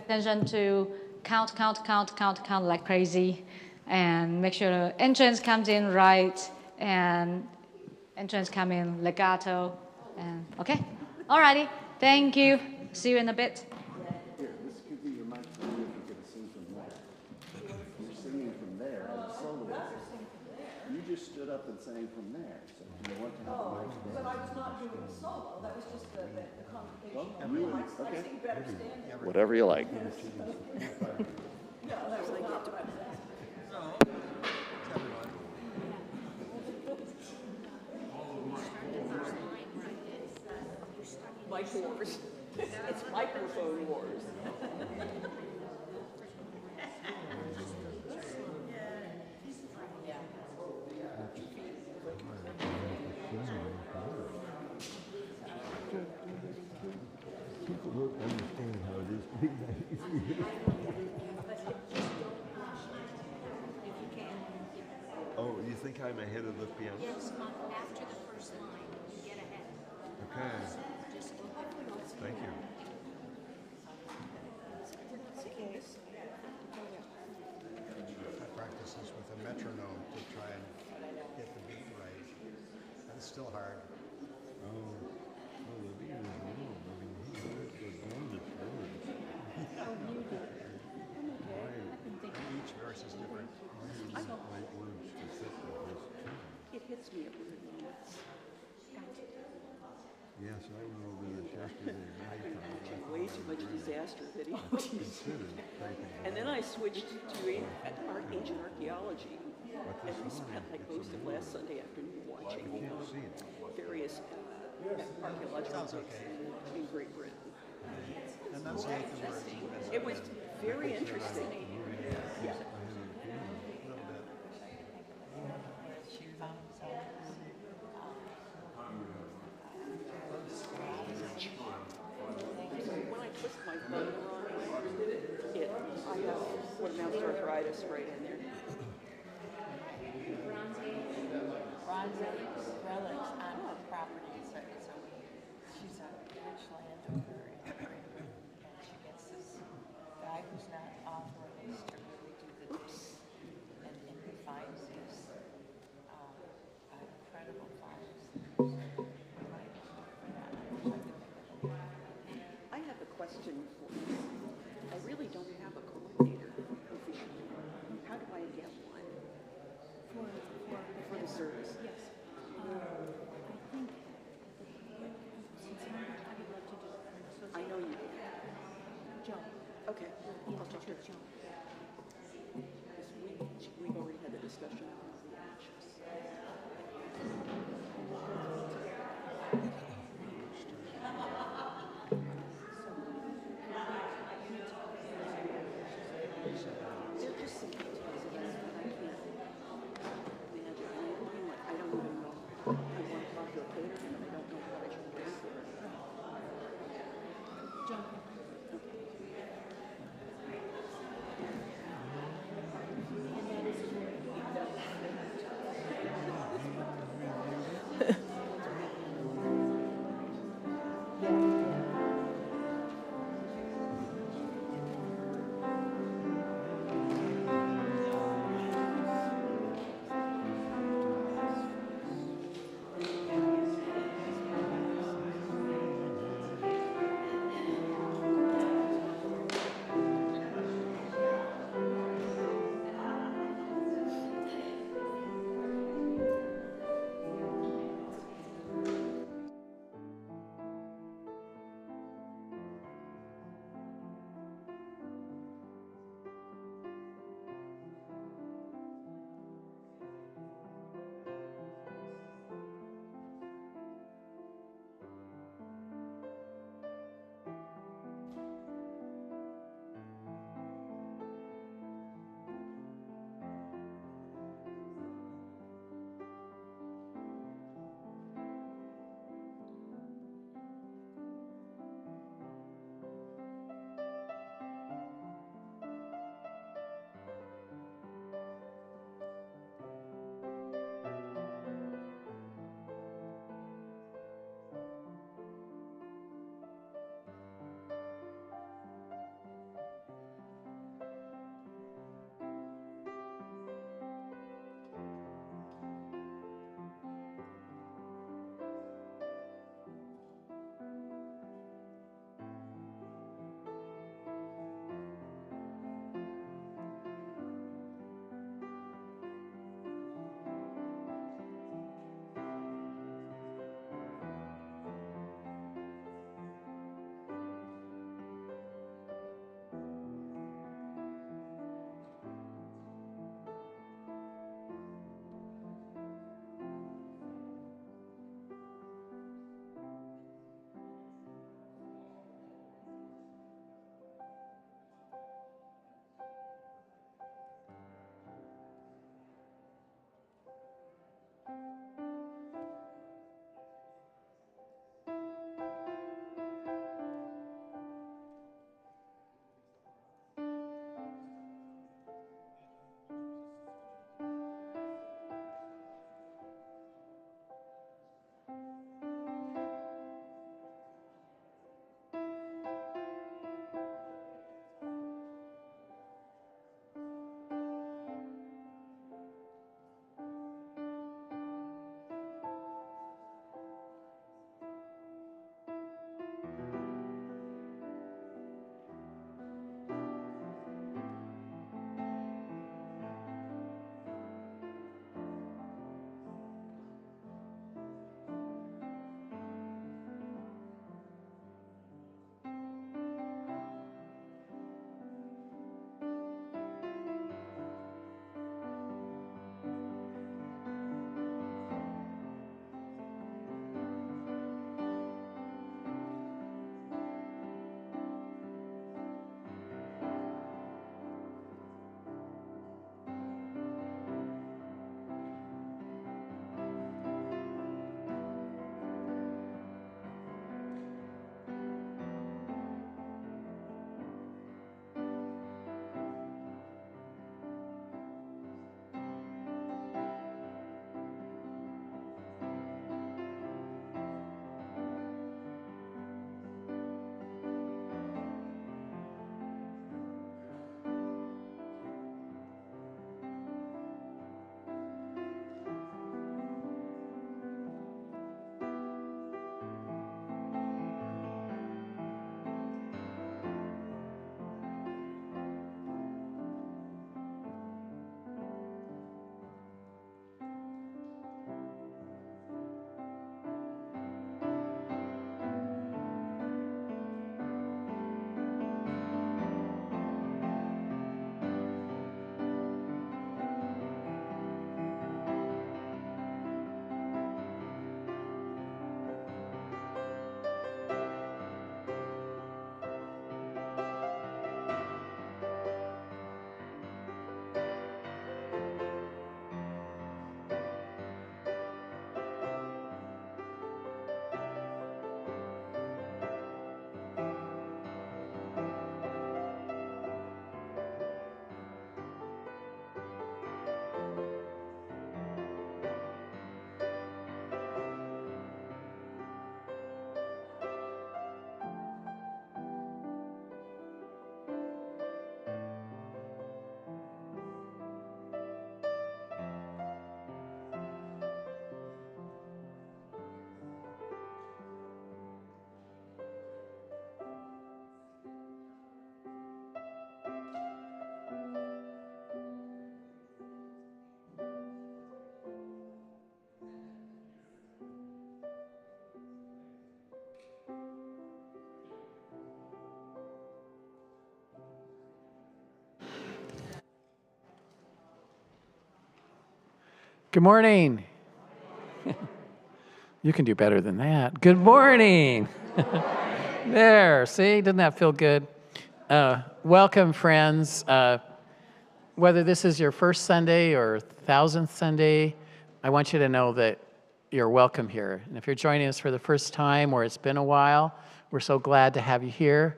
attention to count like crazy, and make sure the entrance comes in right, and entrance come in legato, and okay. Alrighty, thank you. See you in a bit. Here, this could be your microphone if you could sing from there. You're singing from there as a soloist. You just stood up and sang from there. So you want to have a microphone. But I was not doing a solo. That was just the congregation. Well, I sing better standing. whatever you like. No, that was not what I was asking. Mic wars. It's microphone wars. People don't understand how it is to be nice. Oh, you think I'm ahead of the piano? Yes, after the first line, you get ahead. Okay. Thank you. I practice this with a metronome to try and get the beat right. It's still hard. Oh, well, the beat is wrong. I mean, he wrote the longest words. Each verse is different. I don't like words to fit with this tune. It hits me every once. Yes, I went over this yesterday night. Way too much disaster videos. Considered taking And then I switched to ancient archaeology. And we spent like most of last Sunday afternoon watching various archaeological sites in Great Britain. Enunciate the words. It was very interesting. Yeah. When I twist my thumb the wrong way, I have what amounts to arthritis right in there. Bronze Age relics on her property. So she's a rich landowner in Great Britain, and she gets this guy who's not authorized to really do the digging, and he finds these incredible finds. I have a question for you. I really don't have a coordinator officially. How do I get one? For the service? Yes. I think, since I would love to do it. I know you do. Joe. Okay. I'll talk to her. Joe. Because we've already had the discussion on the ashes. There are just some details about it that I can't imagine. I don't even know. I want to talk to a caterer and I don't know what I should do for it. Joe. Good morning. You can do better than that. Good morning. There, see, doesn't that feel good? Welcome, friends. Whether this is your first Sunday or 1,000th Sunday, I want you to know that you're welcome here. And if you're joining us for the first time or it's been a while, we're so glad to have you here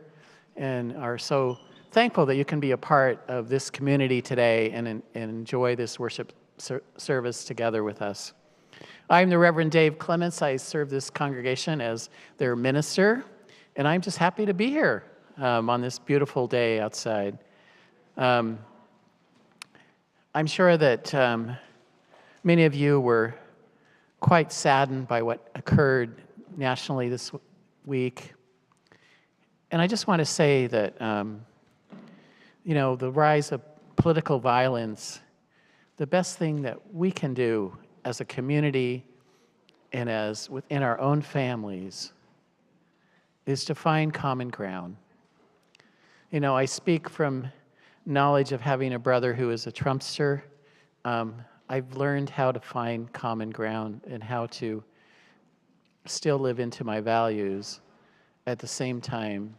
and are so thankful that you can be a part of this community today and enjoy this worship service together with us. I'm the Reverend Dave Clements. I serve this congregation as their minister, and I'm just happy to be here on this beautiful day outside. I'm sure that many of you were quite saddened by what occurred nationally this week. And I just want to say that, you know, the rise of political violence, the best thing that we can do as a community and as within our own families is to find common ground. You know, I speak from knowledge of having a brother who is a Trumpster. I've learned how to find common ground and how to still live into my values at the same time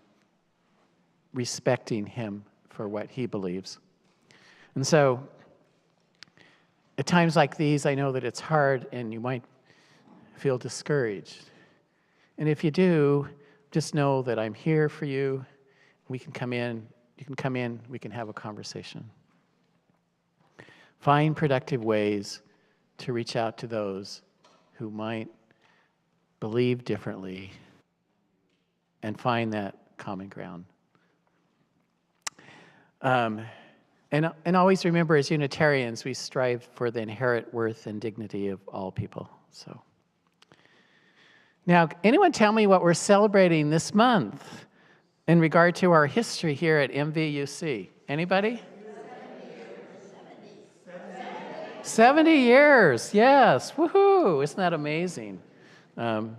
respecting him for what he believes. And so at times like these, I know that it's hard and you might feel discouraged. And if you do, just know that I'm here for you. We can come in, you can come in, we can have a conversation. Find productive ways to reach out to those who might believe differently and find that common ground. And always remember, as Unitarians, we strive for the inherent worth and dignity of all people. So, now, anyone tell me what we're celebrating this month in regard to our history here at MVUC? Anybody? 70 years, yes, woohoo, isn't that amazing? Some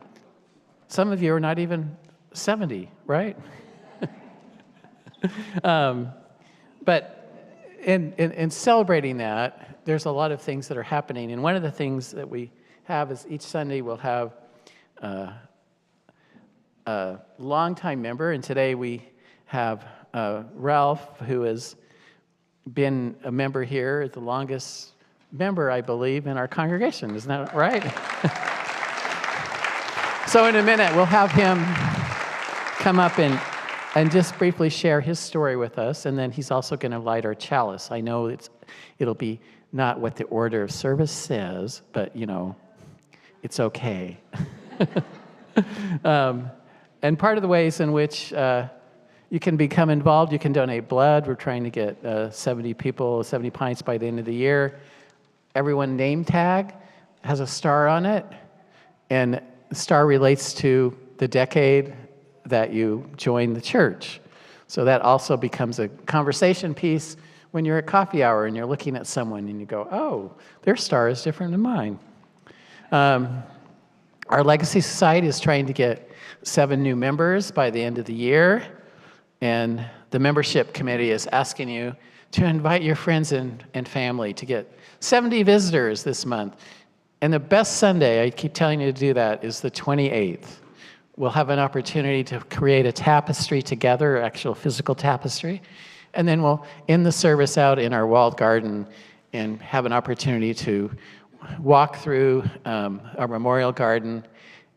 of you are not even 70, right? But in celebrating that, there's a lot of things that are happening. And one of the things that we have is each Sunday we'll have a longtime member. And today we have Ralph, who has been a member here, the longest member, I believe, in our congregation. Isn't that right? So in a minute, we'll have him come up and just briefly share his story with us, and then he's also going to light our chalice. I know it'll be not what the order of service says, but, you know, it's okay. And part of the ways in which you can become involved, you can donate blood. We're trying to get 70 people, 70 pints by the end of the year. Everyone name tag has a star on it, and the star relates to the decade that you joined the church. So that also becomes a conversation piece when you're at coffee hour and you're looking at someone and you go, oh, their star is different than mine. Our Legacy Society is trying to get 7 new members by the end of the year, and the membership committee is asking you to invite your friends and family to get 70 visitors this month. And the best Sunday, I keep telling you to do that, is the 28th. We'll have an opportunity to create a tapestry together, actual physical tapestry, and then we'll end the service out in our walled garden and have an opportunity to walk through our memorial garden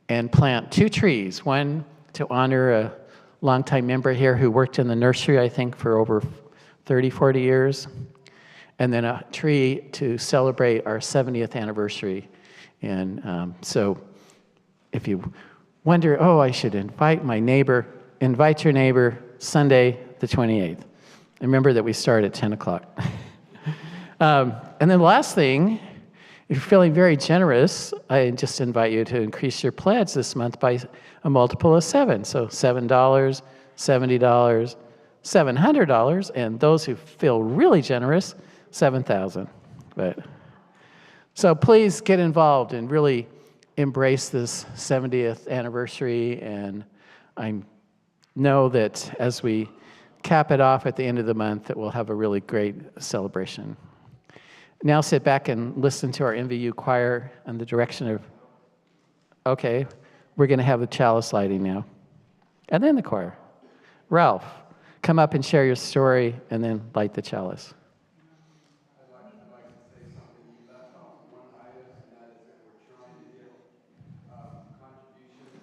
and plant 2 trees, one to honor a longtime member here who worked in the nursery, I think, for over 30, 40 years, and then a tree to celebrate our 70th anniversary. And so if you wonder, oh, I should invite my neighbor, invite your neighbor Sunday the 28th. Remember that we start at 10 o'clock. And then the last thing, if you're feeling very generous, I just invite you to increase your pledge this month by a multiple of 7. So $7, $70, $700, and those who feel really generous, $7,000. But so please get involved and really embrace this 70th anniversary, and I know that as we cap it off at the end of the month that we'll have a really great celebration. Now sit back and listen to our MVU choir and the direction of, okay, we're going to have the chalice lighting now. And then the choir. Ralph, come up and share your story and then light the chalice. I'd like to say something. You left off one item, and that is that we're trying to get contributions.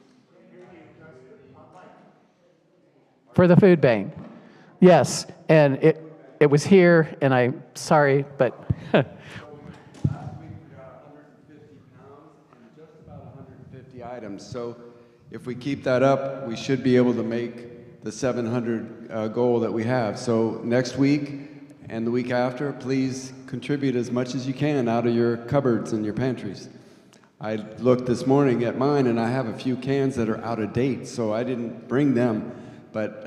For the food bank. Yes, and it was here, and I'm sorry, but Last week we got 150 pounds and just about 150 items. So if we keep that up, we should be able to make the 700 goal that we have. So next week and the week after, please contribute as much as you can out of your cupboards and your pantries. I looked this morning at mine, and I have a few cans that are out of date, so I didn't bring them. But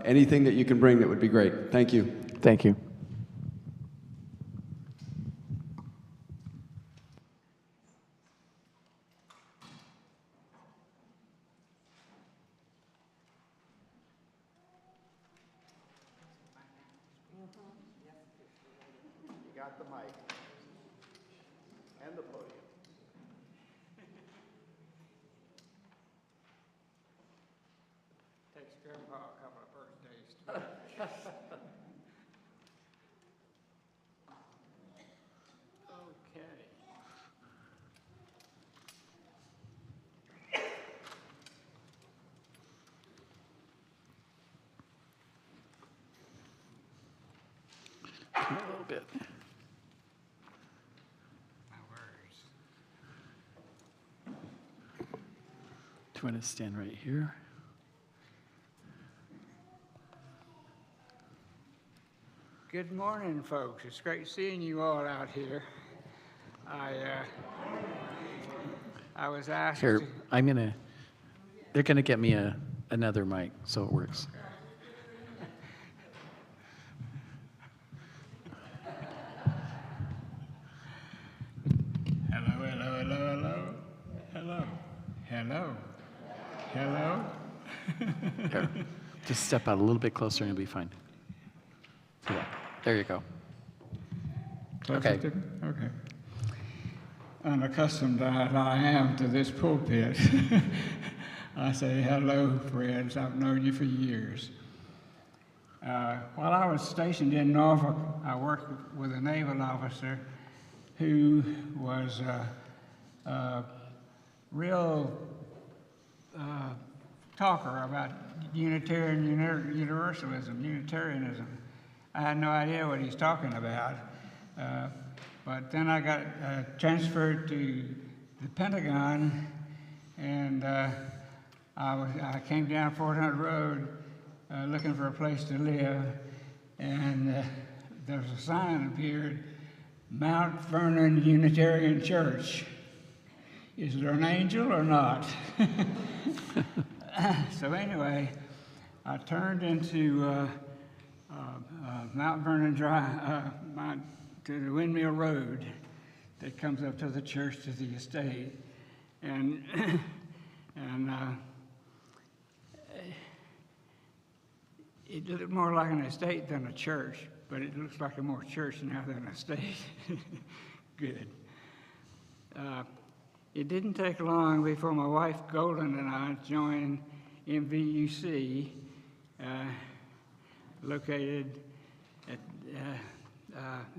anything that you can bring, that would be great. Thank you. thank you. You got the mic and the podium. Takes Grandpa a couple of birthdays to Okay. A little bit. My words. Do you want to stand right here? Good morning, folks. It's great seeing you all out here. I was asked Here, to, they're gonna get me another mic so it works. hello, hello, hello, hello, hello, hello, hello. Here, just step out a little bit closer and you'll be fine. Yeah, there you go. Closer Okay. to- okay. Unaccustomed as I am to this pulpit, I say hello, friends. I've known you for years. While I was stationed in Norfolk, I worked with a naval officer who was a real talker about Unitarian Universalism, Unitarianism. I had no idea what he's talking about. But then I got transferred to the Pentagon, and I came down Fort Hunt Road looking for a place to live, and there was a sign appeared, Mount Vernon Unitarian Church. Is there an angel or not? So anyway, I turned into Mount Vernon Drive, to the Windmill Road that comes up to the church, to the estate. And it looked more like an estate than a church, but it looks like a more church now than an estate. Good. It didn't take long before my wife Golden and I joined MVUC, located at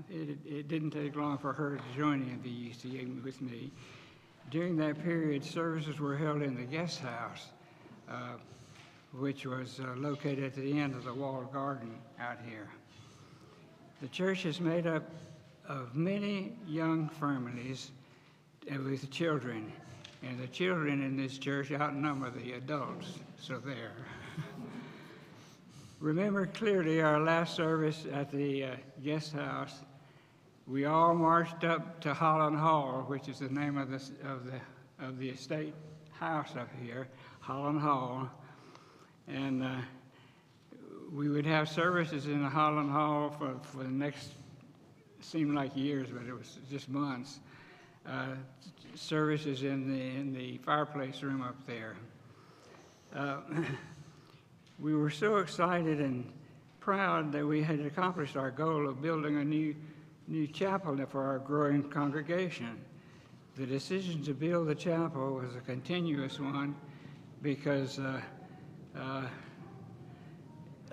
it didn't take long for her to join MVUC with me. During that period, services were held in the guest house, which was located at the end of the walled garden out here. The church is made up of many young families with children, and the children in this church outnumber the adults, so there. Remember clearly our last service at the guest house. We all marched up to Holland Hall, which is the name of the estate house up here, Holland Hall, and we would have services in the Holland Hall for the next, seemed like years, but it was just months. Services in the fireplace room up there. We were so excited and proud that we had accomplished our goal of building a new new chapel for our growing congregation. The decision to build the chapel was a continuous one because a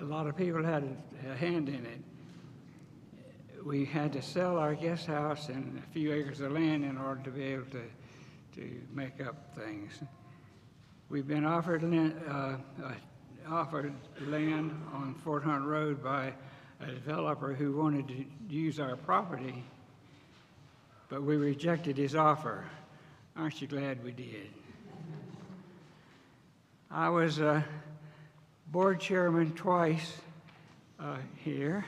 lot of people had a hand in it. We had to sell our guest house and a few acres of land in order to be able to make up things. We've been offered land on Fort Hunt Road by a developer who wanted to use our property, but we rejected his offer. Aren't you glad we did? I was board chairman twice here.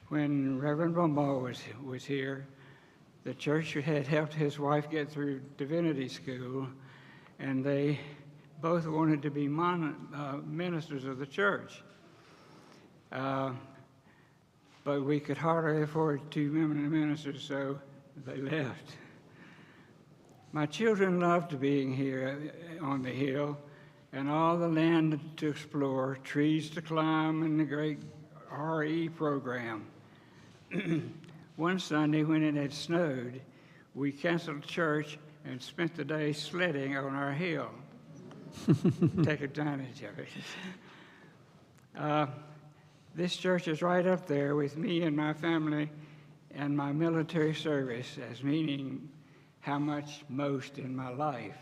When Reverend Bumbaugh was here, the church had helped his wife get through divinity school, and they both wanted to be ministers of the church. But we could hardly afford 2 ministers, so they left. My children loved being here on the hill, and all the land to explore, trees to climb, and the great RE program. One Sunday when it had snowed, we canceled church and spent the day sledding on our hill. Take advantage of it. This church is right up there with me and my family and my military service as meaning how much most in my life.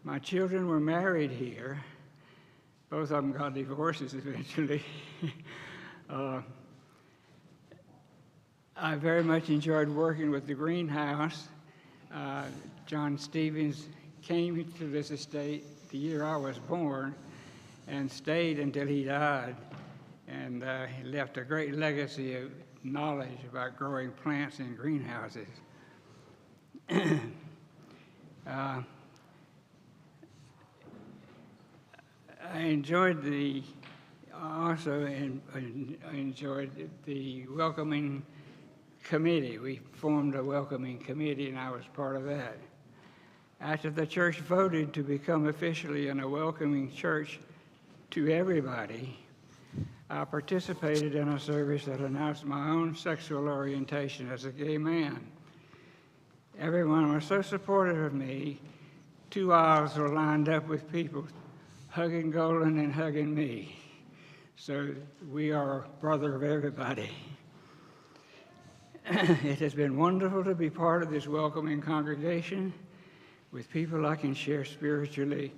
My children were married here. Both of them got divorces eventually. I very much enjoyed working with the greenhouse. John Stevens came to this estate the year I was born and stayed until he died. And he left a great legacy of knowledge about growing plants in greenhouses. I enjoyed enjoyed the welcoming committee. We formed a welcoming committee, and I was part of that. After the church voted to become officially a welcoming church to everybody, I participated in a service that announced my own sexual orientation as a gay man. Everyone was so supportive of me. 2 aisles were lined up with people hugging Golden and hugging me. So we are a brother of everybody. It has been wonderful to be part of this welcoming congregation with people I can share spiritually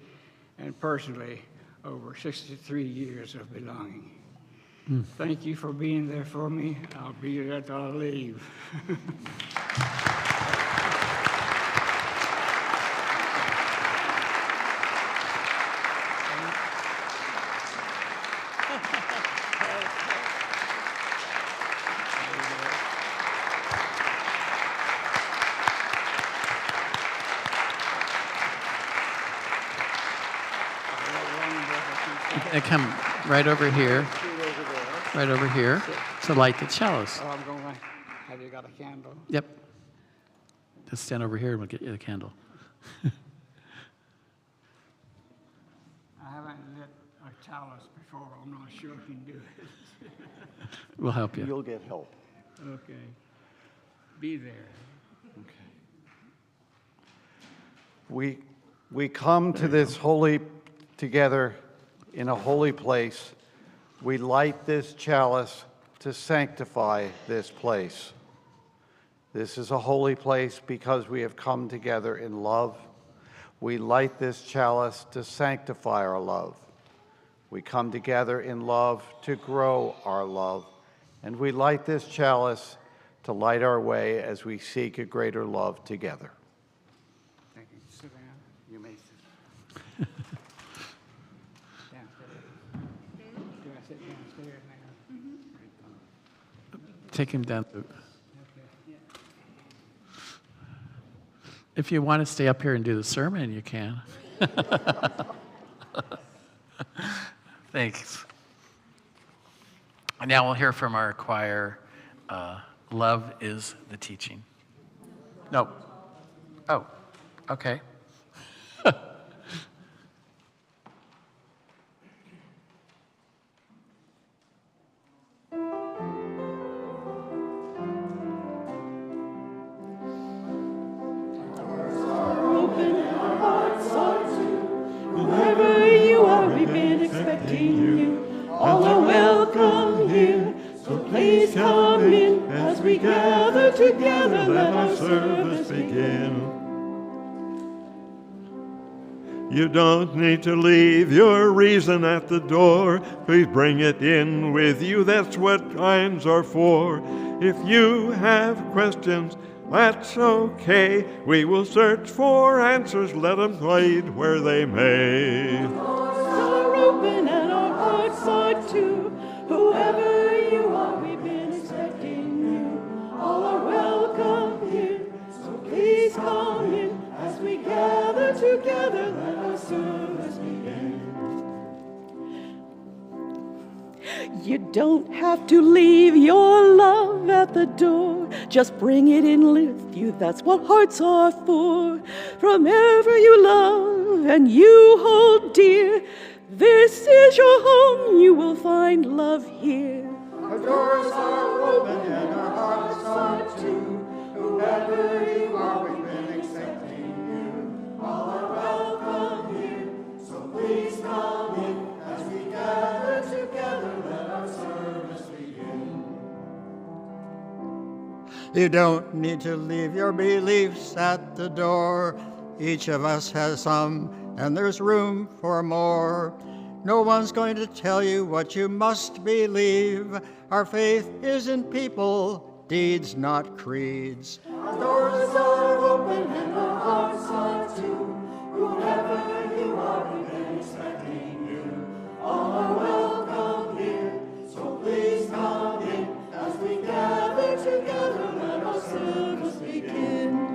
and personally over 63 years of belonging. Thank you for being there for me. I'll be there till I leave. And come right over here. Right over here to light the chalice. Oh, I'm going to have you got a candle? Yep. Just stand over here and we'll get you the candle. I haven't lit a chalice before. I'm not sure I can do it. We'll help you. You'll get help. Okay. Be there. Okay. We come to this together in a holy place. We light this chalice to sanctify this place. This is a holy place because we have come together in love. We light this chalice to sanctify our love. We come together in love to grow our love. And we light this chalice to light our way as we seek a greater love together. Thank you. Sit down. You may sit. Downstairs. Do I sit downstairs now? Take him down. Okay. Yeah. If you want to stay up here and do the sermon, you can. Thanks. And now we'll hear from our choir. Love is the teaching. No. Oh, okay. together, let our service begin. You don't need to leave your reason at the door. Please bring it in with you. That's what times are for. If you have questions, that's okay. We will search for answers. Let them lead where they may. Our doors are open and our hearts are too. Whoever you are, we've been expecting you. All are welcome here, so please come in as we gather together. Let our service begin. You don't have to leave your love at the door. Just bring it in with you. That's what hearts are for. From ever you love and you hold dear, this is your home. You will find love here. Our doors are open and our hearts are too. Whoever you are, we've been expecting you. All are welcome here, so please come in as we gather together. Let our service begin. You don't need to leave your beliefs at the door. Each of us has some, and there's room for more. No one's going to tell you what you must believe. Our faith is in people, deeds, not creeds. Our doors are open and our hearts are too. Whoever you are, we've been expecting you. All are welcome here, so please come in as we gather together. Let our service begin.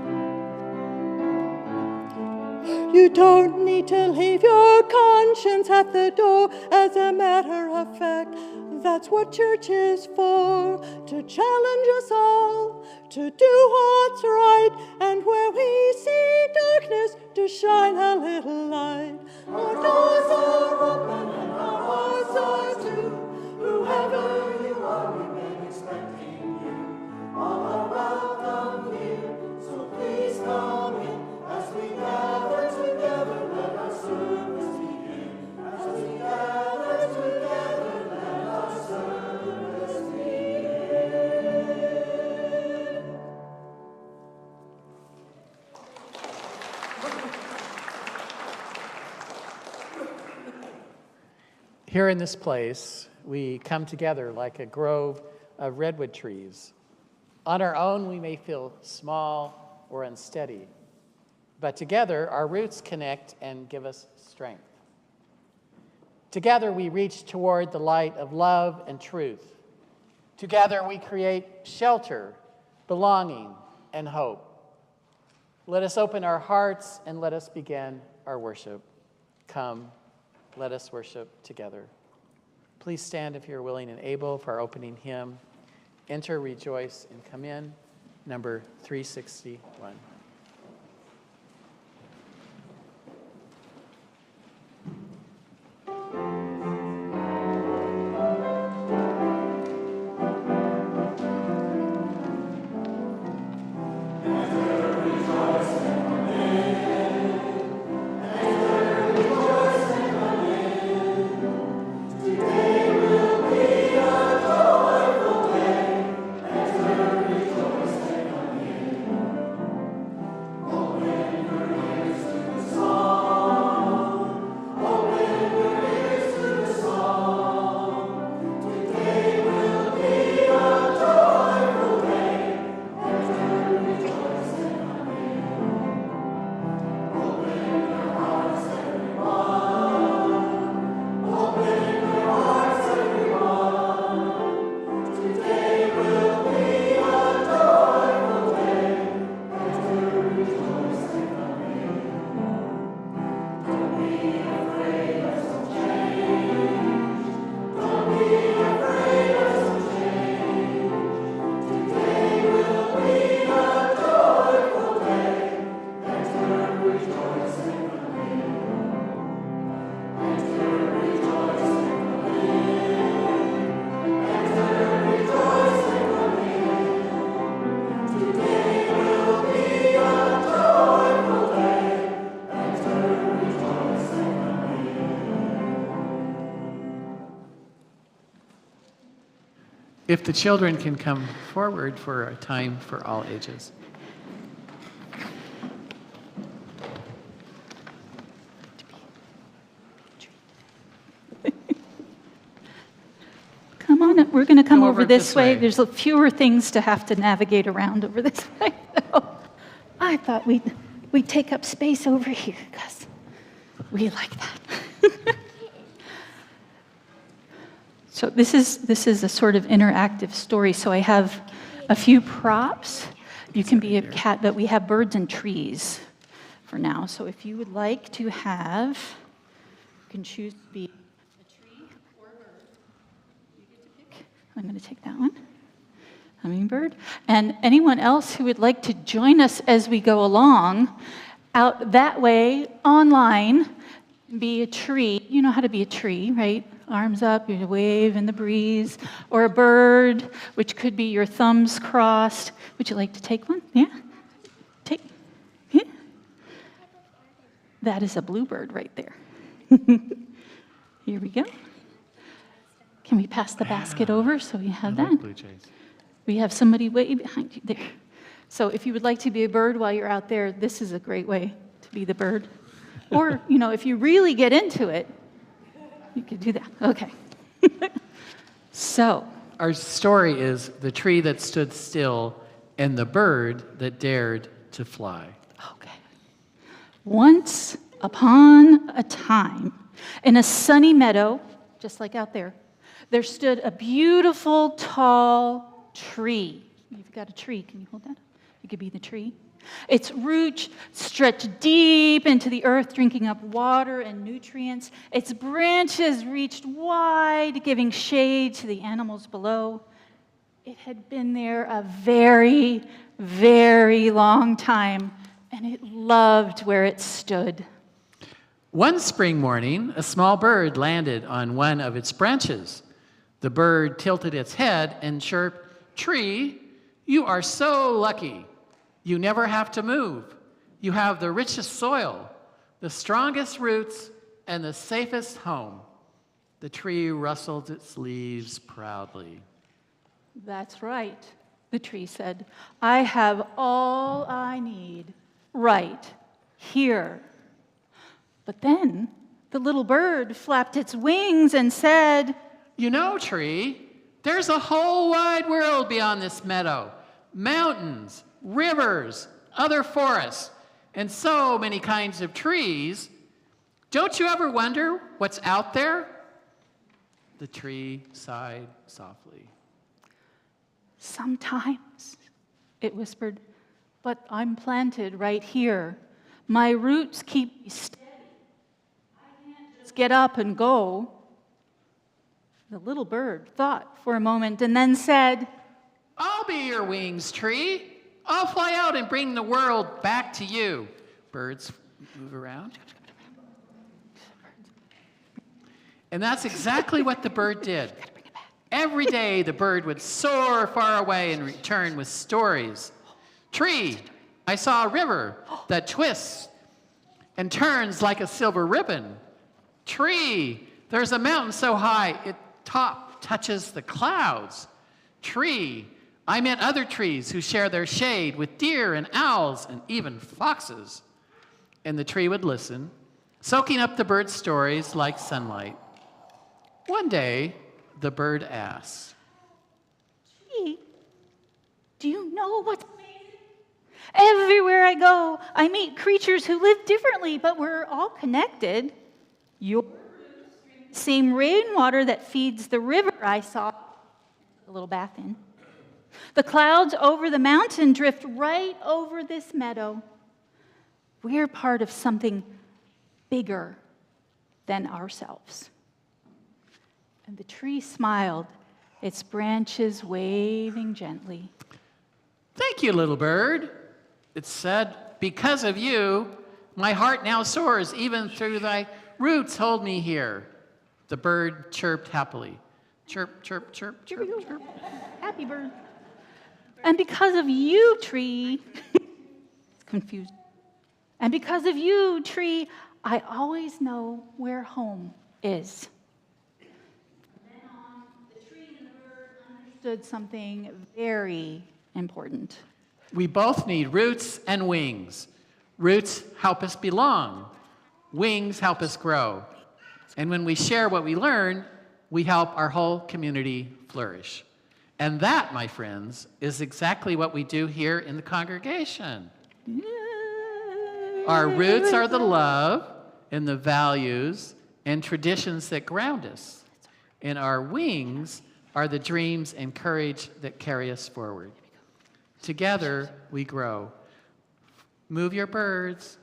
You don't need to leave your conscience at the door. As a matter of fact, that's what church is for, to challenge us all to do what's right, and where we see darkness, to shine a little light. Our doors are open and our hearts are too. Whoever you are, we've been expecting you. All are welcome here, so please come in as we gather together. Let our service begin. As we gather together, let our service begin. Here in this place, we come together like a grove of redwood trees. On our own, we may feel small or unsteady, but together, our roots connect and give us strength. Together, we reach toward the light of love and truth. Together, we create shelter, belonging, and hope. Let us open our hearts and let us begin our worship. Come, let us worship together. Please stand if you're willing and able for our opening hymn, Enter, Rejoice, and Come In, number 361. If the children can come forward for a time for all ages. Come on up. We're going to come Go over over this this way. way. There's fewer things to have to navigate around over this way. I thought we'd take up space over here because we like that. So this is a sort of interactive story. So I have a few props. You can be a cat, but we have birds and trees for now. So if you would like to have, you can choose to be a tree or a bird. You get to pick. I'm going to take that one. Hummingbird. And anyone else who would like to join us as we go along, out that way, online, be a tree. You know how to be a tree, right? Arms up, you wave in the breeze. Or a bird, which could be your thumbs crossed. Would you like to take one? Yeah? Take. Yeah. That is a bluebird right there. Here we go. Can we pass the basket over so we have that? Blue jays. We have somebody way behind you there. So if you would like to be a bird while you're out there, this is a great way to be the bird. Or, if you really get into it, you could do that. Okay. So. Our story is the tree that stood still and the bird that dared to fly. Okay. Once upon a time, in a sunny meadow, just like out there, there stood a beautiful, tall tree. You've got a tree. Can you hold that? You could be the tree. Its roots stretched deep into the earth, drinking up water and nutrients. Its branches reached wide, giving shade to the animals below. It had been there a very, very long time, and it loved where it stood. One spring morning, a small bird landed on one of its branches. The bird tilted its head and chirped, "Tree, you are so lucky. You never have to move. You have the richest soil, the strongest roots, and the safest home." The tree rustled its leaves proudly. That's right, the tree said. I have all I need right here. But then the little bird flapped its wings and said, "You know, tree, there's a whole wide world beyond this meadow. Mountains, rivers, other forests, and so many kinds of trees. Don't you ever wonder what's out there?" The tree sighed softly. "Sometimes," it whispered, "but I'm planted right here. My roots keep me steady. I can't just get up and go." The little bird thought for a moment and then said, "I'll be your wings, tree. I'll fly out and bring the world back to you." Birds move around. And that's exactly what the bird did. Every day, the bird would soar far away and return with stories. "Tree, I saw a river that twists and turns like a silver ribbon. Tree, there's a mountain so high its top touches the clouds. Tree, I met other trees who share their shade with deer and owls and even foxes." And the tree would listen, soaking up the bird's stories like sunlight. One day, the bird asked, "Tree, do you know what's amazing? Everywhere I go, I meet creatures who live differently, but we're all connected. Your roots drink the same rainwater that feeds the river I saw a little bath in. The clouds over the mountain drift right over this meadow. We're part of something bigger than ourselves." And the tree smiled, its branches waving gently. "Thank you, little bird," it said. "Because of you, my heart now soars even through thy roots hold me here." The bird chirped happily. Chirp, chirp, chirp, chirp, chirp. Happy bird. "And because of you, tree," it's confused. "And because of you, tree, I always know where home is." And then on, the tree and the bird understood misunderstood something very important. We both need roots and wings. Roots help us belong. Wings help us grow. And when we share what we learn, we help our whole community flourish. And that, my friends, is exactly what we do here in the congregation. Our roots are the love and the values and traditions that ground us. And our wings are the dreams and courage that carry us forward. Together, we grow. Move your birds.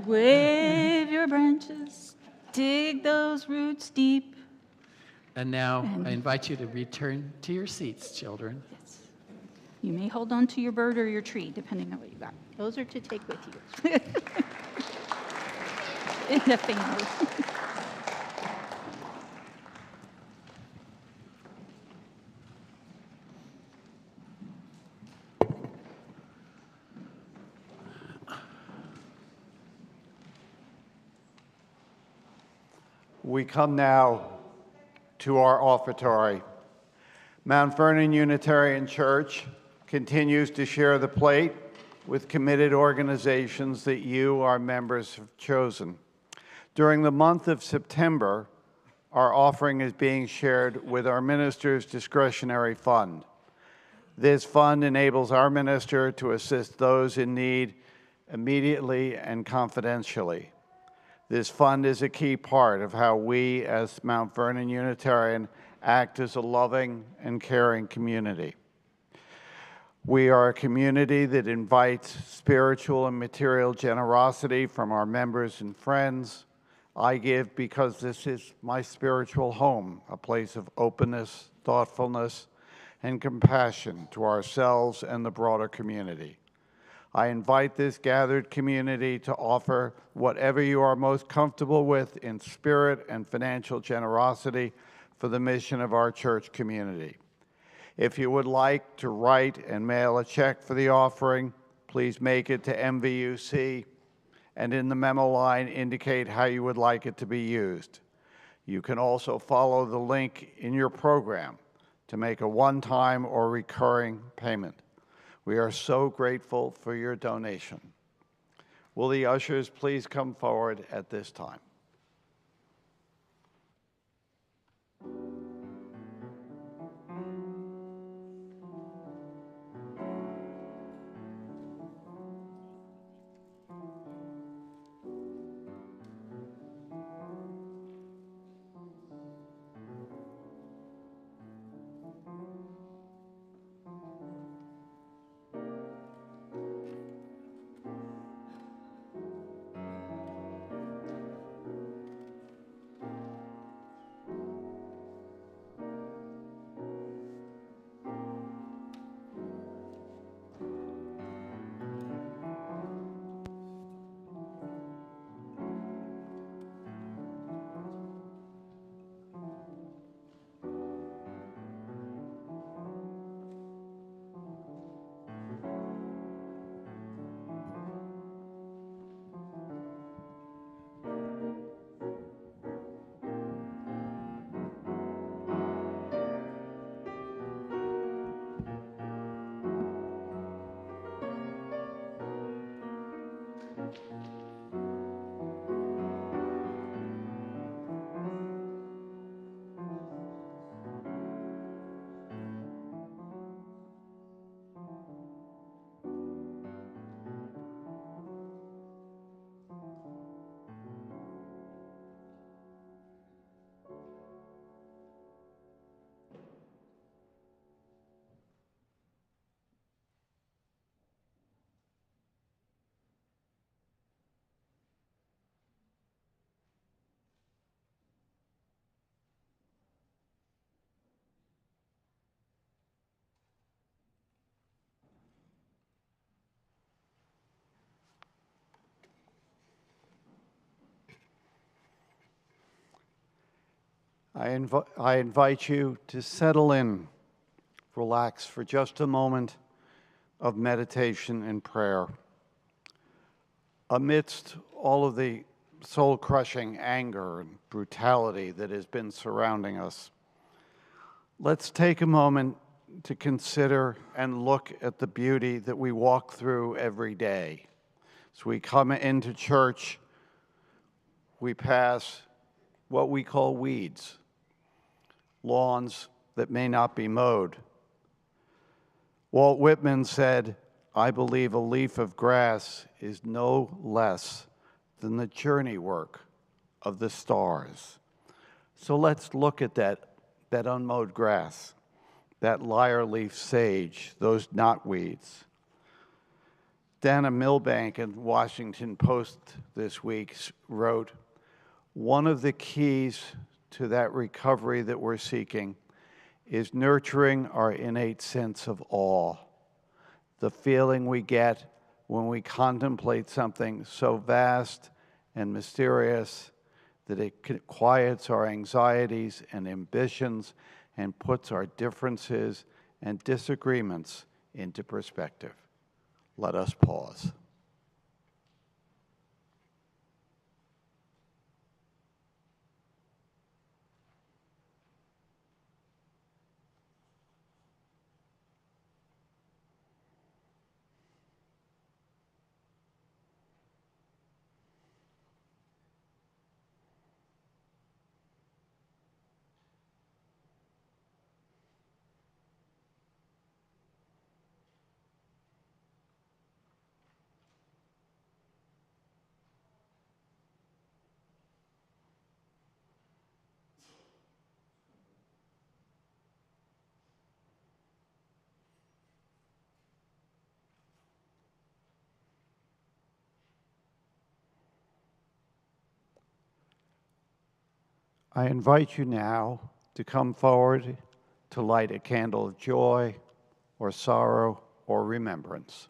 Wave your branches. Dig those roots deep. And now I invite you to return to your seats, children. Yes. You may hold on to your bird or your tree, depending on what you got. Those are to take with you. In the family. We come now to our offertory. Mount Vernon Unitarian Church continues to share the plate with committed organizations that you, our members, have chosen. During the month of September, our offering is being shared with our minister's discretionary fund. This fund enables our minister to assist those in need immediately and confidentially. This fund is a key part of how we, as Mount Vernon Unitarian, act as a loving and caring community. We are a community that invites spiritual and material generosity from our members and friends. I give because this is my spiritual home, a place of openness, thoughtfulness, and compassion to ourselves and the broader community. I invite this gathered community to offer whatever you are most comfortable with in spirit and financial generosity for the mission of our church community. If you would like to write and mail a check for the offering, please make it to MVUC, and in the memo line indicate how you would like it to be used. You can also follow the link in your program to make a one-time or recurring payment. We are so grateful for your donation. Will the ushers please come forward at this time? I invite you to settle in, relax for just a moment of meditation and prayer. Amidst all of the soul-crushing anger and brutality that has been surrounding us, let's take a moment to consider and look at the beauty that we walk through every day. As we come into church, we pass what we call weeds, lawns that may not be mowed. Walt Whitman said, "I believe a leaf of grass is no less than the journey work of the stars." So let's look at that unmowed grass, that lyre leaf sage, those knotweeds. Dana Milbank in Washington Post this week wrote, "One of the keys to that recovery that we're seeking is nurturing our innate sense of awe, the feeling we get when we contemplate something so vast and mysterious that it quiets our anxieties and ambitions and puts our differences and disagreements into perspective." Let us pause. I invite you now to come forward to light a candle of joy or sorrow or remembrance.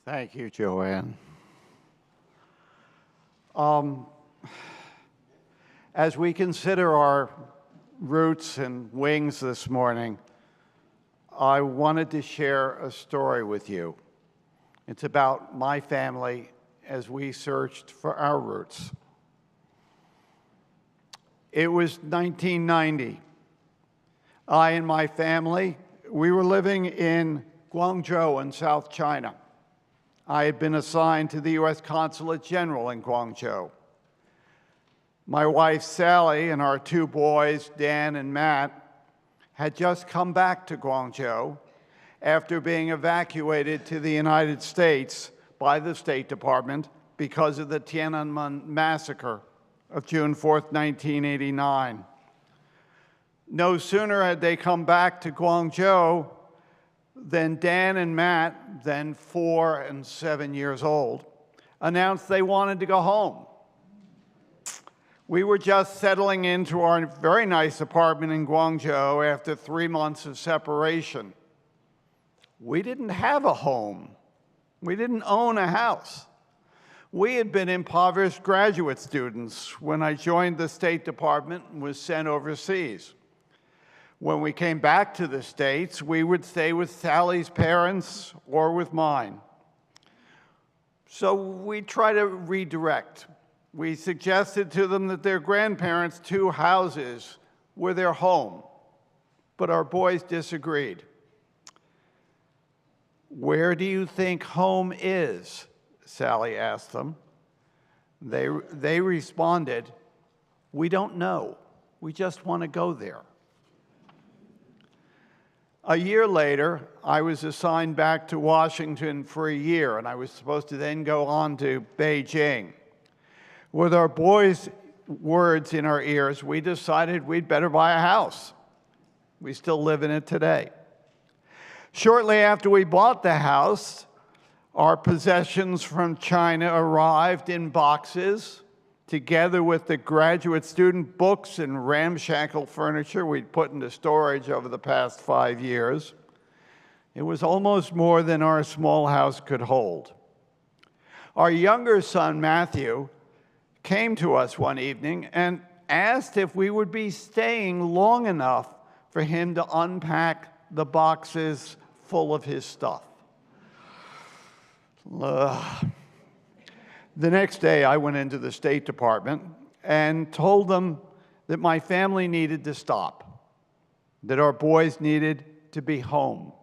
Thank you, Joanne. As we consider our roots and wings this morning, I wanted to share a story with you. It's about my family as we searched for our roots. It was 1990. I and my family, we were living in Guangzhou in South China. I had been assigned to the U.S. Consulate General in Guangzhou. My wife, Sally, and our two boys, Dan and Matt, had just come back to Guangzhou after being evacuated to the United States by the State Department because of the Tiananmen massacre of June 4th, 1989. No sooner had they come back to Guangzhou than Dan and Matt, then 4 and 7 years old, announced they wanted to go home. We were just settling into our very nice apartment in Guangzhou after 3 months of separation. We didn't have a home. We didn't own a house. We had been impoverished graduate students when I joined the State Department and was sent overseas. When we came back to the States, we would stay with Sally's parents or with mine. So we tried to redirect. We suggested to them that their grandparents' 2 houses were their home, but our boys disagreed. "Where do you think home is?" Sally asked them. They responded, "We don't know. We just want to go there." A year later, I was assigned back to Washington for a year, and I was supposed to then go on to Beijing. With our boys' words in our ears, we decided we'd better buy a house. We still live in it today. Shortly after we bought the house, our possessions from China arrived in boxes, together with the graduate student books and ramshackle furniture we'd put into storage over the past 5 years. It was almost more than our small house could hold. Our younger son, Matthew, came to us one evening and asked if we would be staying long enough for him to unpack the boxes full of his stuff. The next day, I went into the State Department and told them that my family needed to stop, that our boys needed to be home.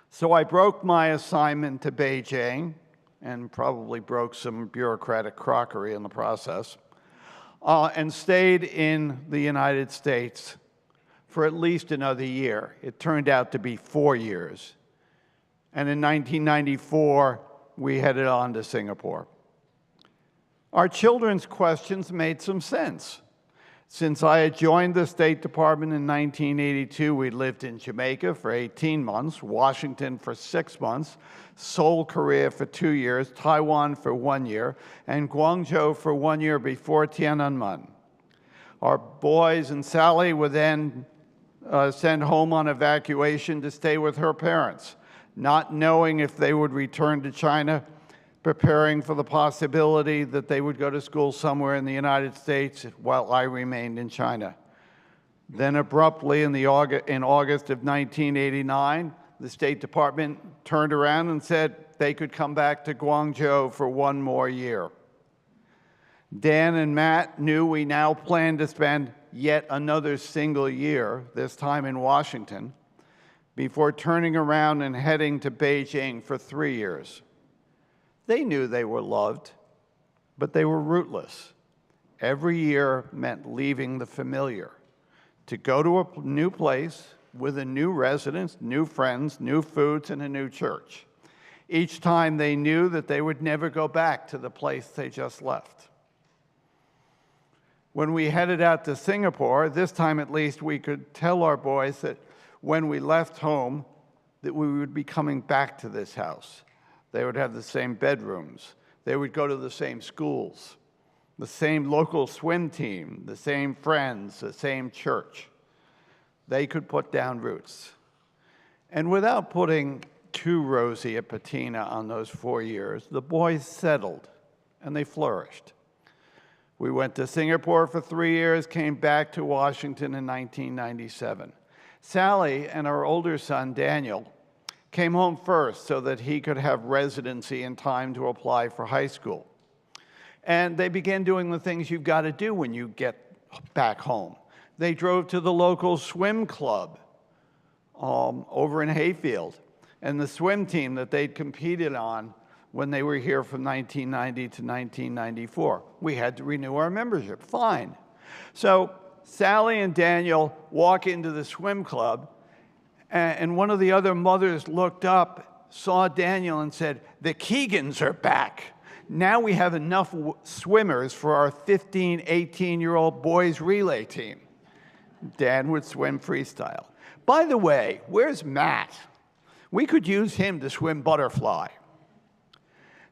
So I broke my assignment to Beijing, and probably broke some bureaucratic crockery in the process, and stayed in the United States for at least another year. It turned out to be 4 years. And in 1994, we headed on to Singapore. Our children's questions made some sense. Since I had joined the State Department in 1982, we lived in Jamaica for 18 months, Washington for 6 months, Seoul, Korea for 2 years, Taiwan for 1 year, and Guangzhou for 1 year before Tiananmen. Our boys and Sally were then sent home on evacuation to stay with her parents, not knowing if they would return to China, preparing for the possibility that they would go to school somewhere in the United States while I remained in China. Then abruptly in August of 1989, the State Department turned around and said they could come back to Guangzhou for 1 more year. Dan and Matt knew we now planned to spend yet another single year, this time in Washington, before turning around and heading to Beijing for 3 years. They knew they were loved, but they were rootless. Every year meant leaving the familiar, to go to a new place with a new residence, new friends, new foods, and a new church. Each time they knew that they would never go back to the place they just left. When we headed out to Singapore, this time at least we could tell our boys that when we left home, that we would be coming back to this house. They would have the same bedrooms. They would go to the same schools, the same local swim team, the same friends, the same church. They could put down roots. And without putting too rosy a patina on those 4 years, the boys settled and they flourished. We went to Singapore for 3 years, came back to Washington in 1997. Sally and our older son, Daniel, came home first so that he could have residency and time to apply for high school. And they began doing the things you've got to do when you get back home. They drove to the local swim club over in Hayfield, and the swim team that they'd competed on when they were here from 1990 to 1994. We had to renew our membership, fine. So Sally and Daniel walk into the swim club, and one of the other mothers looked up, saw Daniel, and said, "The Keegans are back. Now we have enough swimmers for our 15, 18-year-old boys relay team." Dan would swim freestyle. By the way, where's Matt? We could use him to swim butterfly.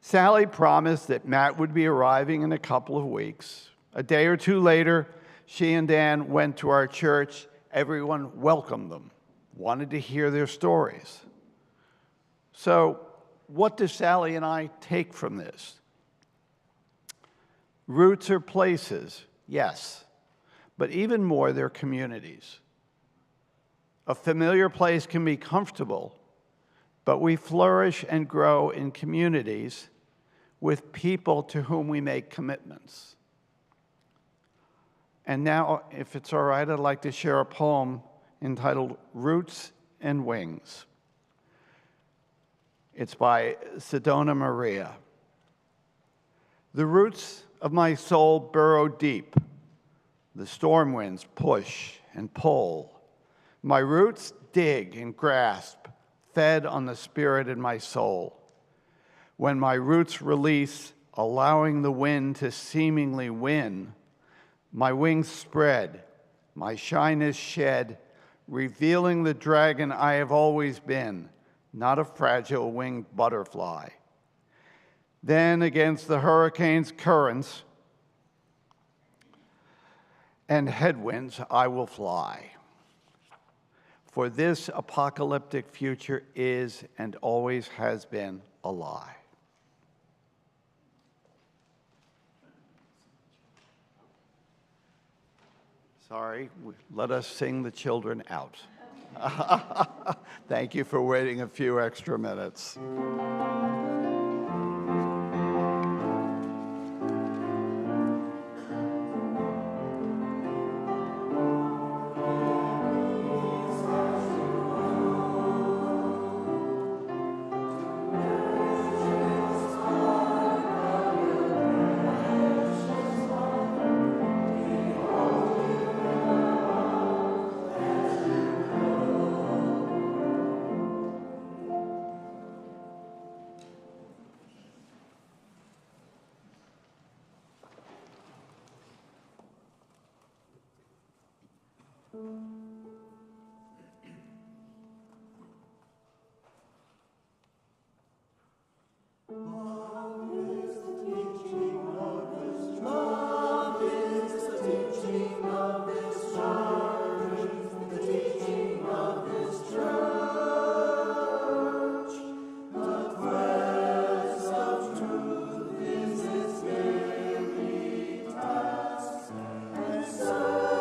Sally promised that Matt would be arriving in a couple of weeks. A day or two later, she and Dan went to our church. Everyone welcomed them, wanted to hear their stories. So, what do Sally and I take from this? Roots are places, yes, but even more, they're communities. A familiar place can be comfortable, but we flourish and grow in communities with people to whom we make commitments. And now, if it's all right, I'd like to share a poem entitled Roots and Wings. It's by Sedona Maria. The roots of my soul burrow deep. The storm winds push and pull. My roots dig and grasp, fed on the spirit in my soul. When my roots release, allowing the wind to seemingly win, my wings spread, my shyness shed, revealing the dragon I have always been, not a fragile winged butterfly. Then against the hurricane's currents and headwinds I will fly. For this apocalyptic future is and always has been a lie. Sorry, let us sing the children out. Thank you for waiting a few extra minutes. Service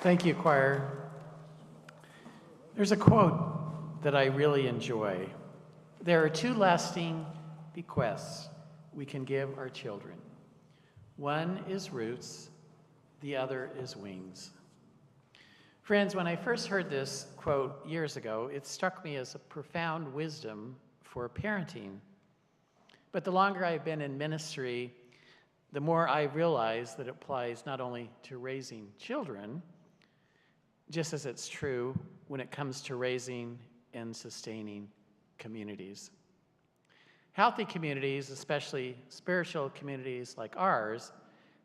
Thank you, choir. There's a quote that I really enjoy. There are two lasting bequests we can give our children. One is roots, the other is wings. Friends, when I first heard this quote years ago, it struck me as a profound wisdom for parenting. But the longer I've been in ministry, the more I realize that it applies not only to raising children, just as it's true when it comes to raising and sustaining communities. Healthy communities, especially spiritual communities like ours,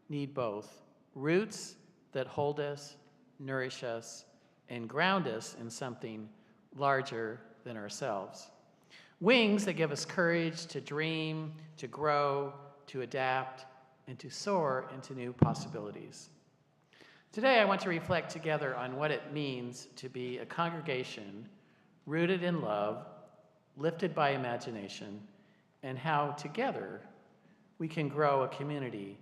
need both roots that hold us, nourish us, and ground us in something larger than ourselves. Wings that give us courage to dream, to grow, to adapt, and to soar into new possibilities. Today, I want to reflect together on what it means to be a congregation rooted in love, lifted by imagination, and how together we can grow a community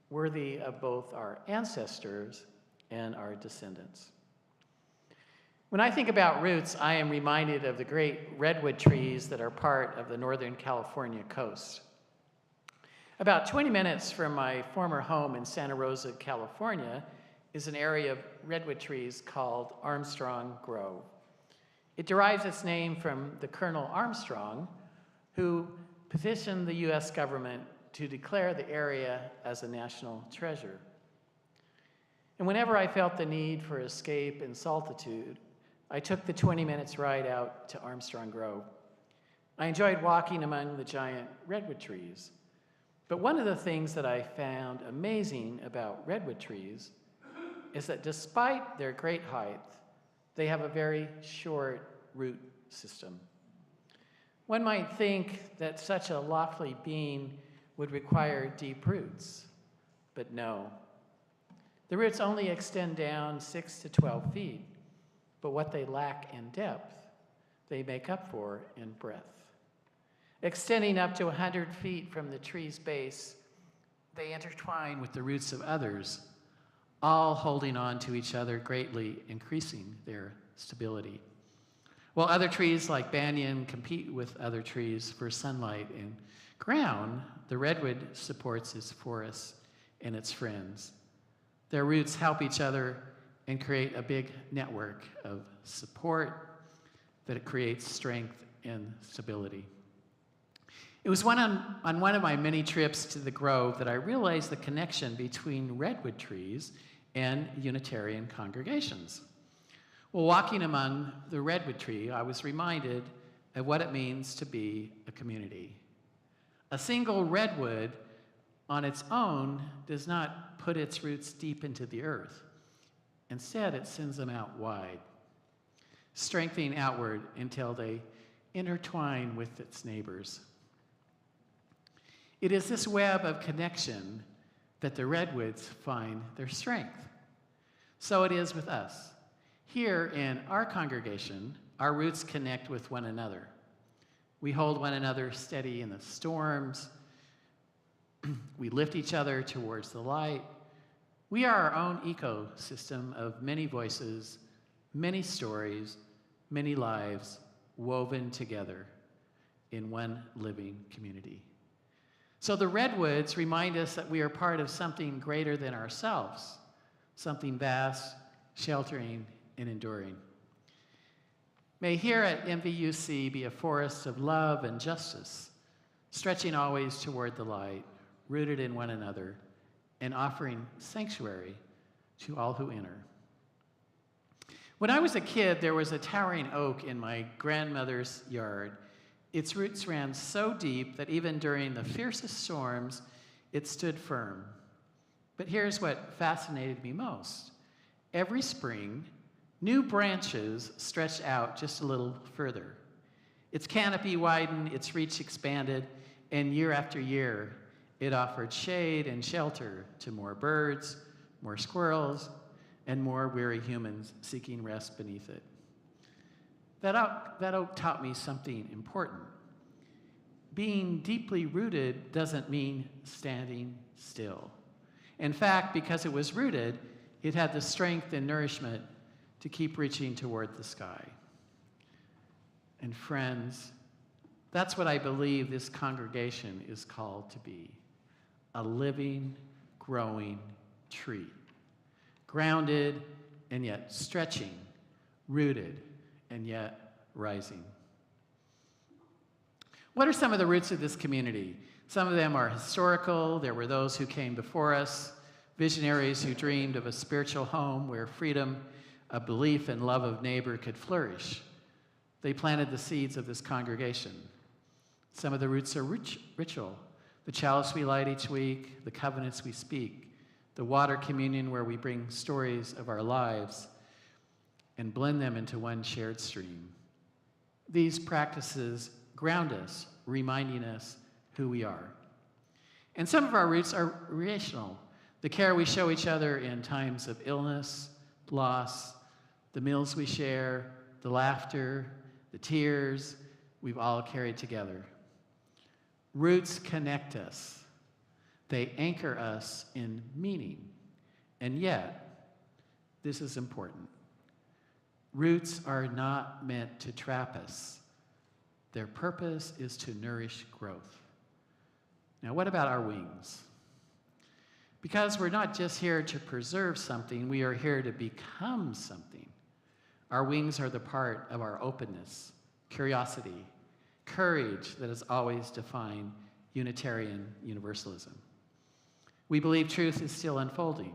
worthy of both our ancestors and our descendants. When I think about roots, I am reminded of the great redwood trees that are part of the Northern California coast. About 20 minutes from my former home in Santa Rosa, California, is an area of redwood trees called Armstrong Grove. It derives its name from the Colonel Armstrong, who petitioned the U.S. government to declare the area as a national treasure. And whenever I felt the need for escape and solitude, I took the 20 minutes ride out to Armstrong Grove. I enjoyed walking among the giant redwood trees. But one of the things that I found amazing about redwood trees is that despite their great height, they have a very short root system. One might think that such a lofty being would require deep roots, but no. The roots only extend down 6 to 12 feet, but what they lack in depth, they make up for in breadth. Extending up to 100 feet from the tree's base, they intertwine with the roots of others, all holding on to each other, greatly increasing their stability. While other trees like banyan compete with other trees for sunlight and ground, the redwood supports its forests and its friends. Their roots help each other and create a big network of support that creates strength and stability. It was on one of my many trips to the Grove that I realized the connection between redwood trees and Unitarian congregations. While walking among the redwood tree, I was reminded of what it means to be a community. A single redwood on its own does not put its roots deep into the earth. Instead, it sends them out wide, strengthening outward until they intertwine with its neighbors. It is this web of connection that the redwoods find their strength. So it is with us. Here in our congregation, our roots connect with one another. We hold one another steady in the storms. We lift each other towards the light. We are our own ecosystem of many voices, many stories, many lives woven together in one living community. So the redwoods remind us that we are part of something greater than ourselves, something vast, sheltering, and enduring. May here at MVUC be a forest of love and justice, stretching always toward the light, rooted in one another, and offering sanctuary to all who enter. When I was a kid, there was a towering oak in my grandmother's yard. Its roots ran so deep that even during the fiercest storms, it stood firm. But here's what fascinated me most. Every spring, new branches stretched out just a little further. Its canopy widened, its reach expanded, and year after year, it offered shade and shelter to more birds, more squirrels, and more weary humans seeking rest beneath it. That oak taught me something important. Being deeply rooted doesn't mean standing still. In fact, because it was rooted, it had the strength and nourishment to keep reaching toward the sky. And friends, that's what I believe this congregation is called to be, a living, growing tree, grounded and yet stretching, rooted and yet rising. What are some of the roots of this community? Some of them are historical. There were those who came before us, visionaries who dreamed of a spiritual home where freedom of belief and love of neighbor could flourish. They planted the seeds of this congregation. Some of the roots are ritual. The chalice we light each week, the covenants we speak, the water communion where we bring stories of our lives and blend them into one shared stream. These practices ground us, reminding us who we are. And some of our roots are relational. The care we show each other in times of illness, loss, the meals we share, the laughter, the tears we've all carried together. Roots connect us. They anchor us in meaning. And yet, this is important. Roots are not meant to trap us. Their purpose is to nourish growth. Now, what about our wings? Because we're not just here to preserve something, we are here to become something. Our wings are the part of our openness, curiosity, courage that has always defined Unitarian Universalism. We believe truth is still unfolding.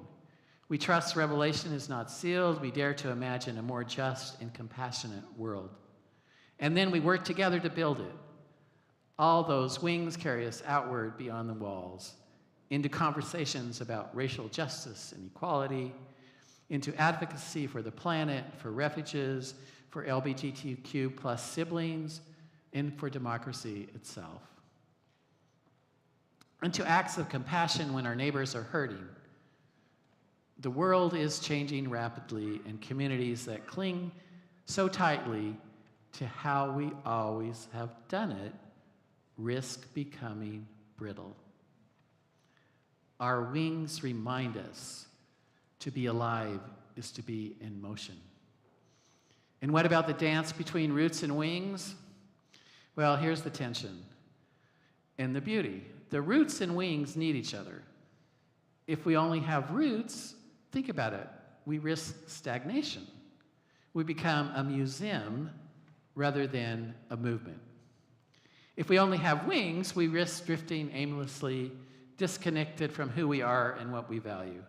We trust revelation is not sealed. We dare to imagine a more just and compassionate world. And then we work together to build it. All those wings carry us outward beyond the walls, into conversations about racial justice and equality, into advocacy for the planet, for refugees, for LGBTQ plus siblings, and for democracy itself. Into acts of compassion when our neighbors are hurting. The world is changing rapidly, and communities that cling so tightly to how we always have done it risk becoming brittle. Our wings remind us to be alive is to be in motion. And what about the dance between roots and wings? Well, here's the tension and the beauty. The roots and wings need each other. If we only have roots, think about it, we risk stagnation. We become a museum rather than a movement. If we only have wings, we risk drifting aimlessly, disconnected from who we are and what we value.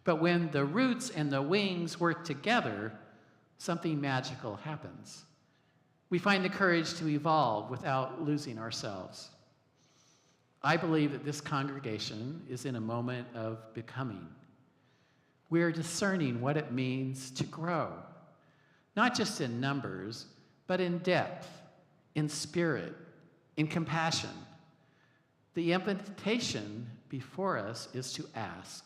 But when the roots and the wings work together, something magical happens. We find the courage to evolve without losing ourselves. I believe that this congregation is in a moment of becoming. We're discerning what it means to grow, not just in numbers, but in depth, in spirit, in compassion. The invitation before us is to ask,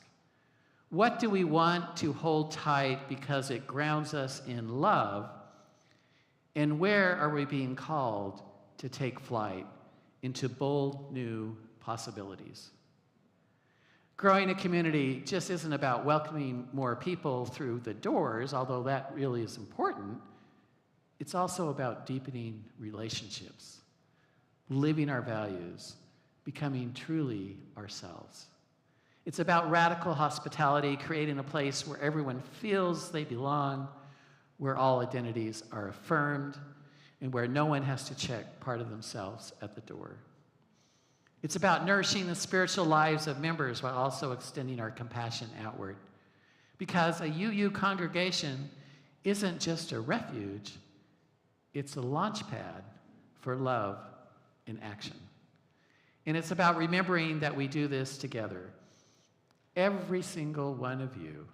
what do we want to hold tight because it grounds us in love? And where are we being called to take flight into bold new possibilities? Growing a community just isn't about welcoming more people through the doors, although that really is important. It's also about deepening relationships, living our values, becoming truly ourselves. It's about radical hospitality, creating a place where everyone feels they belong, where all identities are affirmed, and where no one has to check part of themselves at the door. It's about nourishing the spiritual lives of members while also extending our compassion outward. Because a UU congregation isn't just a refuge, it's a launch pad for love in action. And it's about remembering that we do this together. Every single one of you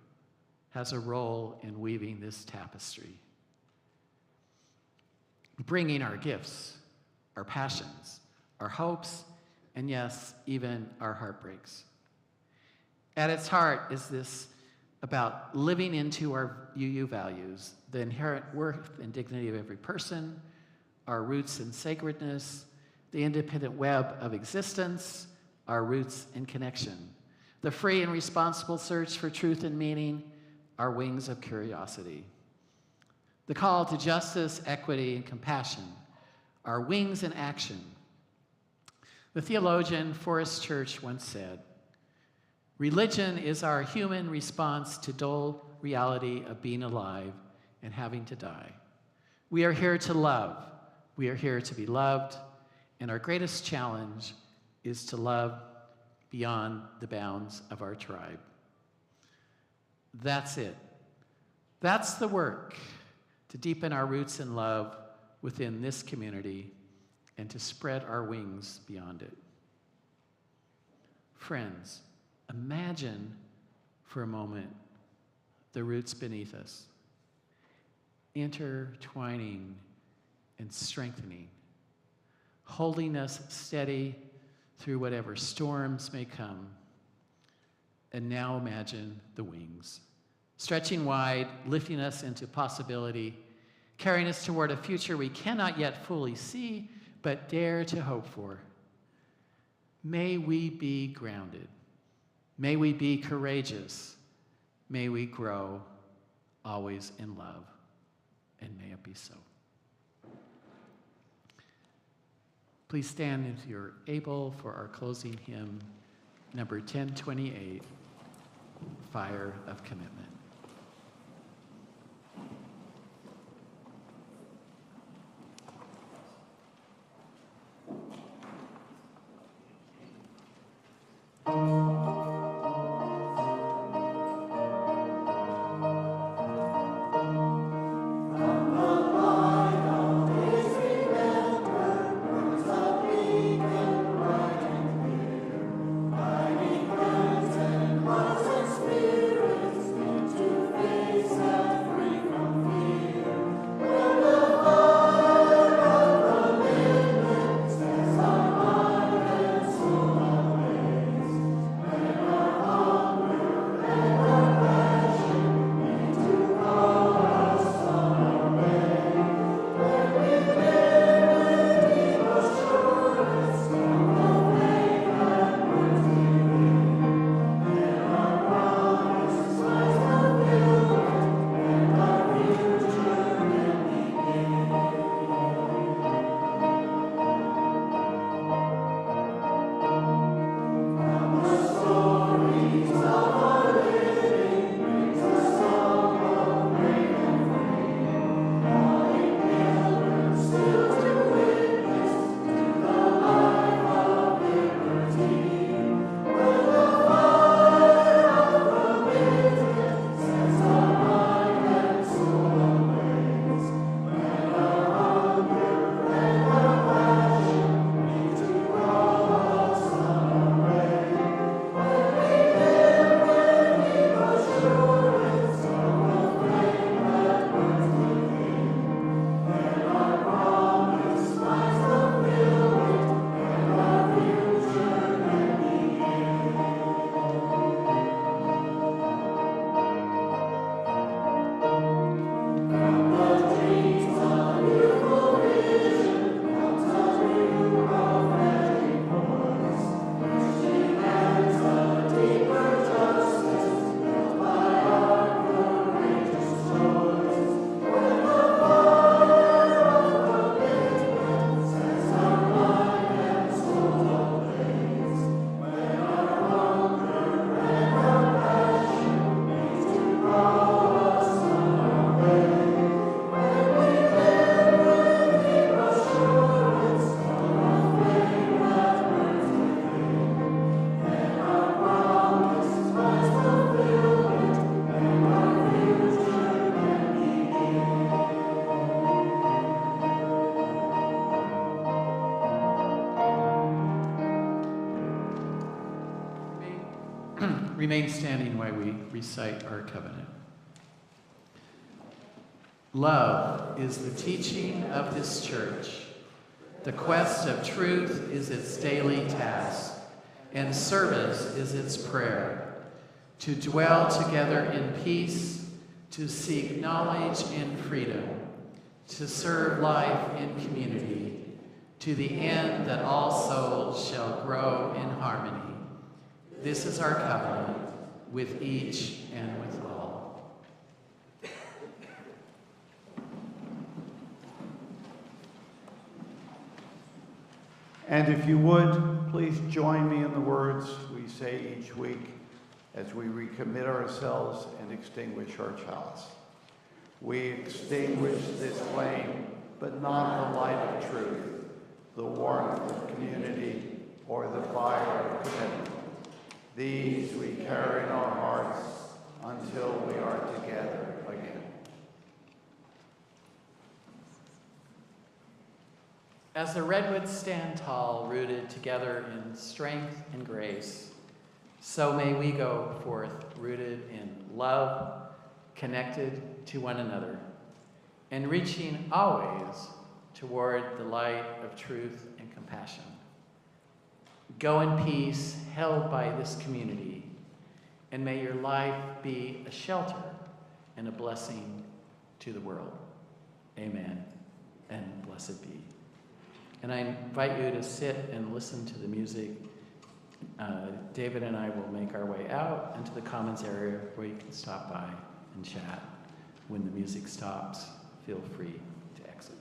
has a role in weaving this tapestry, bringing our gifts, our passions, our hopes, and yes, even our heartbreaks. At its heart is this about living into our UU values, the inherent worth and dignity of every person, our roots in sacredness, the independent web of existence, our roots in connection, the free and responsible search for truth and meaning, our wings of curiosity. The call to justice, equity, and compassion, our wings in action. The theologian Forrest Church once said, "Religion is our human response to dull reality of being alive and having to die. We are here to love. We are here to be loved, and our greatest challenge is to love beyond the bounds of our tribe." That's it. That's the work, to deepen our roots in love within this community and to spread our wings beyond it. Friends, imagine for a moment the roots beneath us, intertwining and strengthening, holding us steady through whatever storms may come. And now imagine the wings, stretching wide, lifting us into possibility, carrying us toward a future we cannot yet fully see, but dare to hope for. May we be grounded. May we be courageous. May we grow always in love. And may it be so. Please stand if you're able for our closing hymn, number 1028, Fire of Commitment. Remain standing while we recite our covenant. Love is the teaching of this church. The quest of truth is its daily task, and service is its prayer. To dwell together in peace, to seek knowledge in freedom, to serve life in community, to the end that all souls shall grow in harmony. This is our covenant with each and with all. And if you would, please join me in the words we say each week as we recommit ourselves and extinguish our chalice. We extinguish this flame, but not the light of truth, the warmth of community, or the fire of commitment. These we carry in our hearts until we are together again. As the redwoods stand tall, rooted together in strength and grace, so may we go forth rooted in love, connected to one another, and reaching always toward the light of truth and compassion. Go in peace, held by this community, and may your life be a shelter and a blessing to the world. Amen, and blessed be. And I invite you to sit and listen to the music. David and I will make our way out into the commons area where you can stop by and chat. When the music stops, feel free to exit.